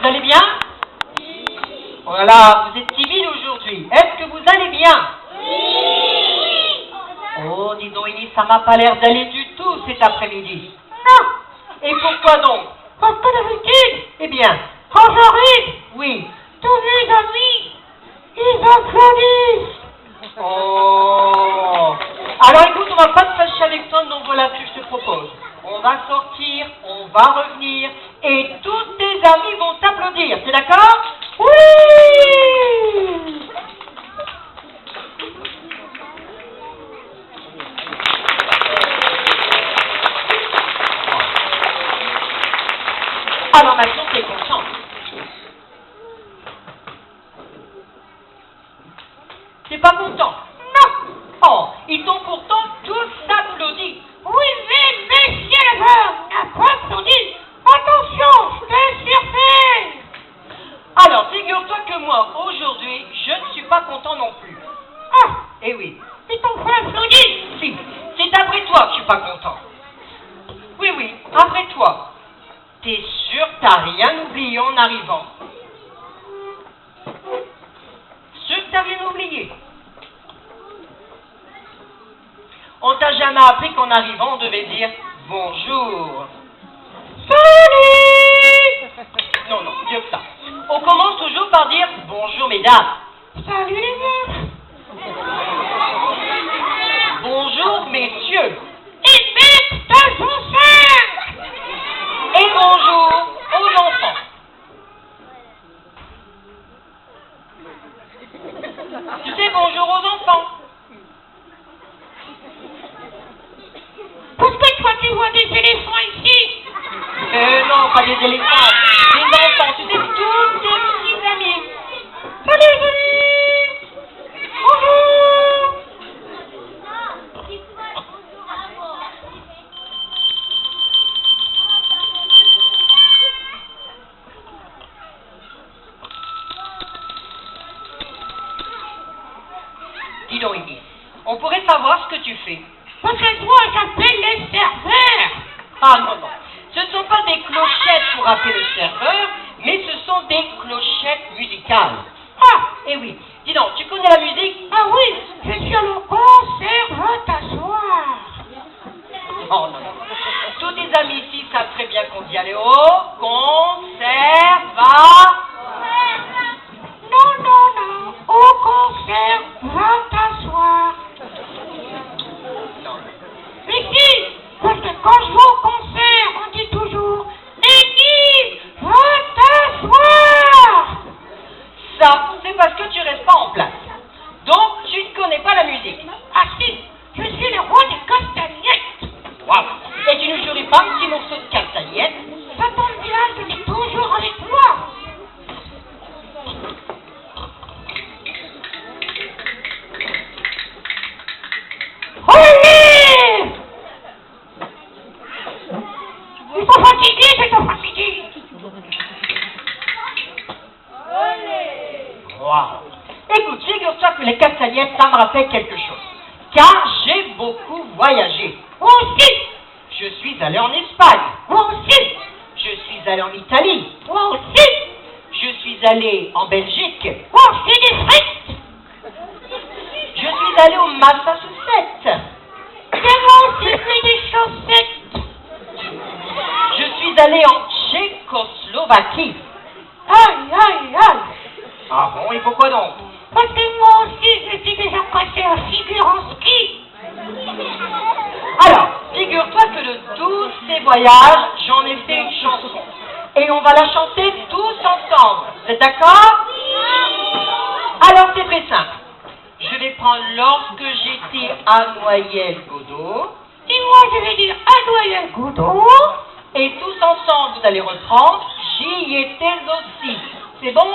vous allez bien? Voilà, vous êtes timide aujourd'hui. Est-ce que vous allez bien? Oh, dis donc, Inès, ça m'a pas l'air d'aller du tout cet après-midi. Non. Et pourquoi donc? Parce que d'habitude, eh bien, quand j'arrive, oui, tous mes amis, ils applaudissent. Oh. Alors écoute, on va pas te fâcher avec toi, donc voilà ce que je te propose. On va sortir, on va revenir, et tous tes amis vont t'applaudir. C'est d'accord? Oui. Alors maintenant, t'es content. T'es pas content? Non. Oh, ils t'ont pourtant tous applaudi. Oui, mais messieurs les verts, n'a pas applaudi. Attention, je suis surpris. Alors, figure-toi que moi, aujourd'hui, je ne suis pas content non plus. Ah, eh oui. Ils t'ont fait applaudir. Si, c'est après toi que je suis pas content. Oui, oui, après toi. T'es sûr que t'as rien oublié en arrivant? Sûr que t'as rien oublié? On t'a jamais appris qu'en arrivant, on devait dire bonjour. Salut! Non, non, mieux que ça. On commence toujours par dire bonjour mesdames. Salut les meufs. Bonjour messieurs. Et mecs, t'as son sein. Et bonjour aux enfants. Tu sais, bonjour aux enfants. Parce que toi, tu vois des éléphants ici. Non, pas des éléphants. Des enfants. Tu sais, tous tes petits amis. Salut les amis. Bonjour. Dis donc, Iggy, on pourrait savoir ce que tu fais. Parce que toi, j'appelle les serveurs. Ah non, non. Ce ne sont pas des clochettes pour appeler le serveur, mais ce sont des clochettes musicales. Ah, eh oui. Dis donc, tu connais la musique? Ah oui, je suis allé au concert, va t'asseoir. Oh non, non. Tous tes amis ici savent très bien qu'on dit aller au concert, va. Non, non, non. Au concert, va t'asseoir. Non. Mais si, parce que quand je vais au concert, on dit toujours Iggy, va t'asseoir. Ça, c'est parce que tu restes pas en place. Donc, tu ne connais pas la musique. Ah si, je suis le roi des castagnettes. Waouh. Et tu ne jouerais pas un petit morceau de castagnette? Ça tombe bien, tu es toujours avec moi. Oui! Ils sont fatigués, ils sont fatigués. Waouh. Écoute, figure-toi que les castagnettes, ça me rappelle quelque chose. Car j'ai beaucoup voyagé. Moi aussi. Je suis allé en Espagne. Moi aussi. Je suis allé en Italie. Moi aussi. Je suis allé en Belgique. Moi aussi des frites. Je suis allé au Massachusetts. Et moi aussi j'ai des chaussettes. Je suis allé en Tchécoslovaquie. Aïe, aïe, aïe. Ah bon, et pourquoi donc? Parce que moi aussi, je suis déjà passé à figure en ski. Alors, figure-toi que de tous ces voyages, j'en ai fait une chanson. Et on va la chanter tous ensemble. Vous êtes d'accord? Alors, c'est très simple. Je vais prendre lorsque j'étais à Noyelles-Godault. Et moi, je vais dire à Noyelles-Godault. Et tous ensemble, vous allez reprendre. J'y étais aussi. C'est bon?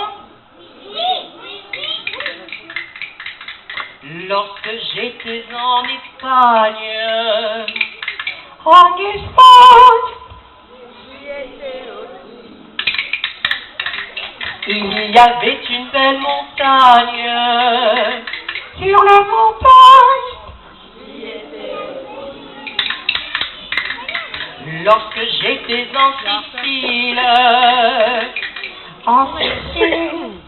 Lorsque j'étais en Espagne, il y avait une belle montagne. Sur la montagne, lorsque j'étais en Sicile, en Sicile.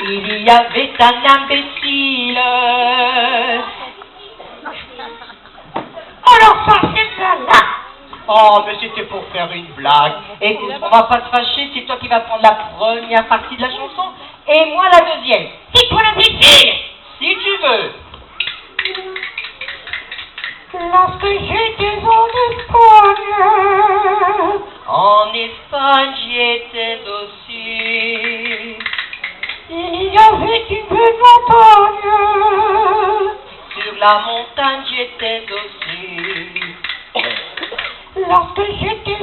Il y avait un imbécile. Alors ça c'est ça là. Oh, mais c'était pour faire une blague. Écoute, on va pas se fâcher, c'est toi qui vas prendre la première partie de la chanson et moi la deuxième. C'est toi l'imbécile, si tu veux. Lorsque j'étais en Espagne j'étais aussi. Il y avait une belle montagne. Sur la montagne j'étais aussi. Lorsque j'étais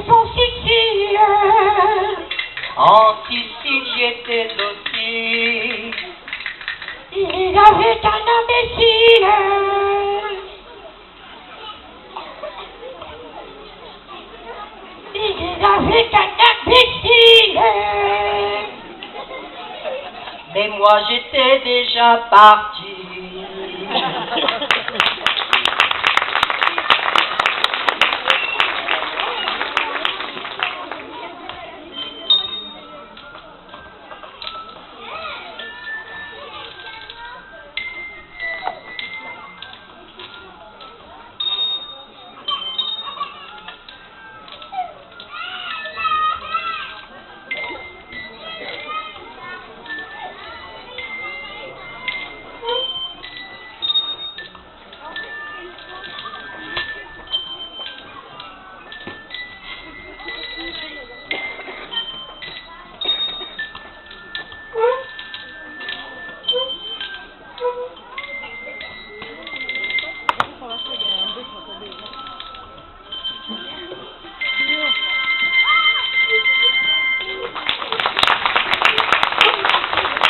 en Sicile j'étais aussi. Il y avait un imbécile. Il y avait un imbécile. Mais moi j'étais déjà parti.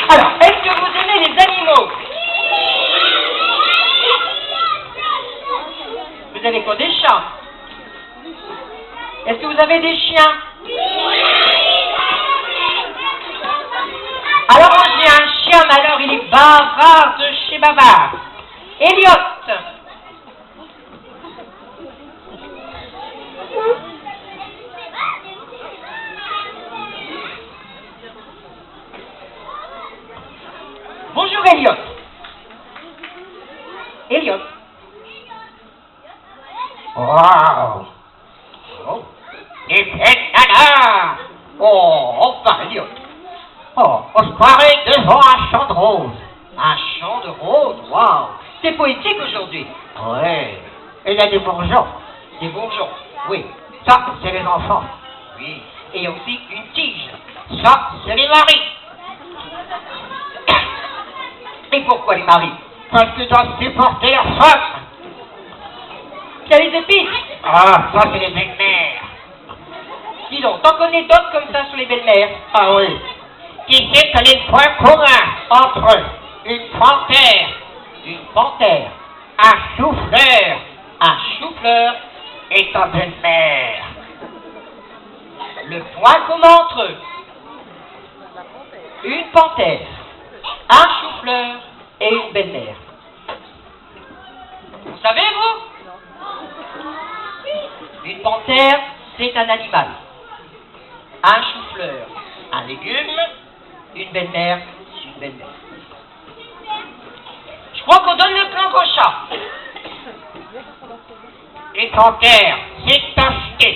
Alors, est-ce que vous aimez les animaux? Vous avez quoi, des chats? Est-ce que vous avez des chiens? Alors moi j'ai un chien, mais alors il est bavard de chez bavard. Elliot. Bonjour Elliot. Elliot. Wow. Oh. Et nana. Oh, enfin Elliot. Oh, on se croirait devant un champ de roses. Un champ de roses, waouh. C'est poétique aujourd'hui. Ouais. Et il y a des bourgeons. Des bourgeons, oui. Ça, c'est les enfants. Oui. Et il y a aussi une tige. Ça, c'est les maris. Et pourquoi les maris? Parce qu'ils doivent supporter leur femme. Il y a les épis. Ah, ça c'est les belles-mères. Dis donc, t'en connais d'autres comme ça sur les belles-mères? Ah oui. Qui sait quel est le point commun entre une panthère, un chou-fleur et ta belle-mère? Le point commun entre eux. Une panthère, un chou-fleur et une belle-mère. Vous savez, vous? Une panthère, c'est un animal. Un chou-fleur, un légume. Une belle-mère, c'est une belle-mère. Je crois qu'on donne le plan au chat. Une panthère, c'est acheté.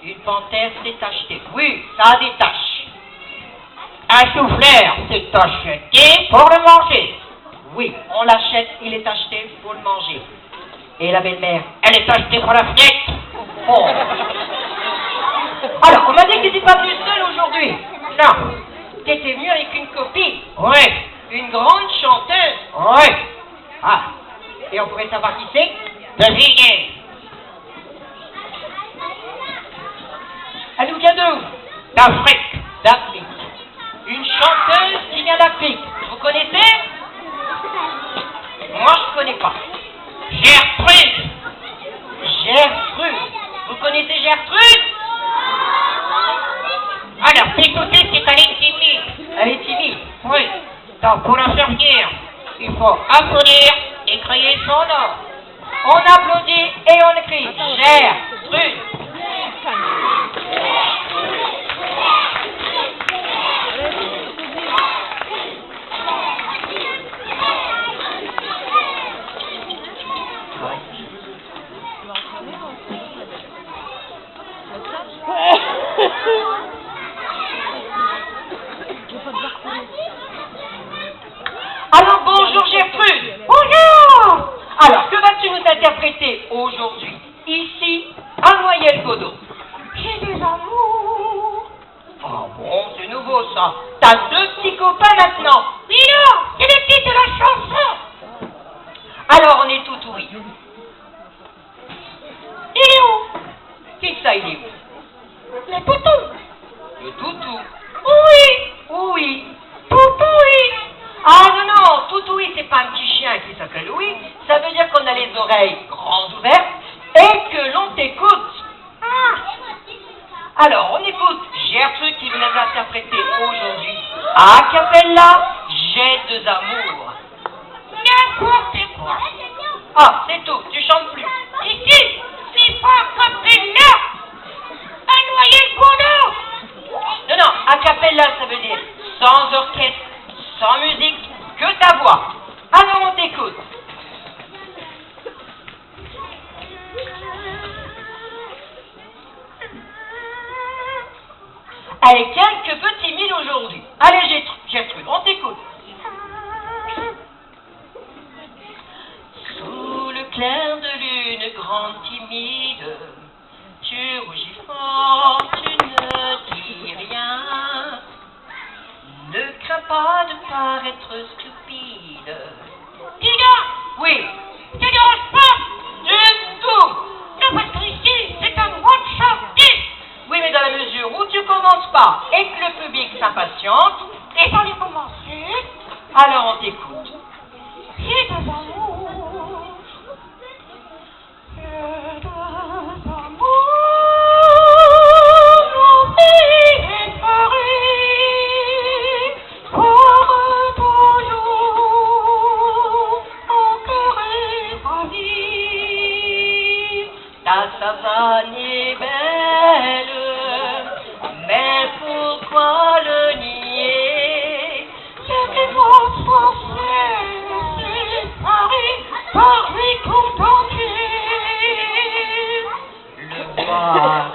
Une panthère, c'est acheté. Oui, ça a des taches. Un chou-fleur, c'est acheté pour le manger. Oui, on l'achète, il est acheté pour le manger. Et la belle-mère, elle est achetée pour la fenêtre. Oh. Alors, on m'a dit que tu n'étais pas venu seul aujourd'hui. Non. Tu étais venu avec une copine. Oui. Une grande chanteuse. Oui. Ah. Et on pourrait savoir qui c'est? Devinez. Elle nous vient d'où? D'Afrique. D'Afrique. Une chanteuse qui vient d'Afrique. Vous connaissez? Moi, je ne connais pas. Gertrude. Gertrude. Vous connaissez Gertrude? Alors, écoutez, c'est qu'elle est timide. Elle est timide? Oui. Donc, pour la faire venir, il faut applaudir et crier son nom. On applaudit et on écrit Gertrude. Ariel Godot. J'ai des amours. Ah bon, c'est nouveau ça. T'as 2 petits copains maintenant. Mais non, c'est le titre de la chanson. Alors on est tout oui. Il est où? Qui ça, il est où? Le toutou. Le toutou. Oui. Oui. Toutoui. Ah non, non, toutoui, c'est pas un petit chien qui s'appelle Louis. Ça veut dire qu'on a les oreilles grandes ouvertes et que l'on t'écoute. Ah. Alors, on écoute Gertrude qui vient d'interpréter aujourd'hui a cappella J'ai 2 amours. N'importe quoi. Ah, c'est tout, tu chantes plus. Ici, c'est pas capella. Un noyer Godot. Non, non, a cappella, ça veut dire sans orchestre, sans musique, que ta voix. Alors, on t'écoute. Elle est quelque peu timide aujourd'hui. Allez, Gertrude, on t'écoute. Sous le clair de lune grande timide, tu rougis fort, tu ne dis rien. Ne crains pas de paraître stupide. Dis-donc, Oui, te dérange pas. du tout. Non, parce qu'ici, c'est un monde chanté. Oui, mais dans la mesure où tu commences pas et que le public s'impatiente, Et sans les commencer, alors on t'écoute. j'ai des amours. J'ai des amours. Mon vie est Paris. Pour toujours, mon cœur est ravi. Ta savane est belle, mais pourquoi le nier? C'est que mon français, c'est Paris, Paris tout entier. Le voir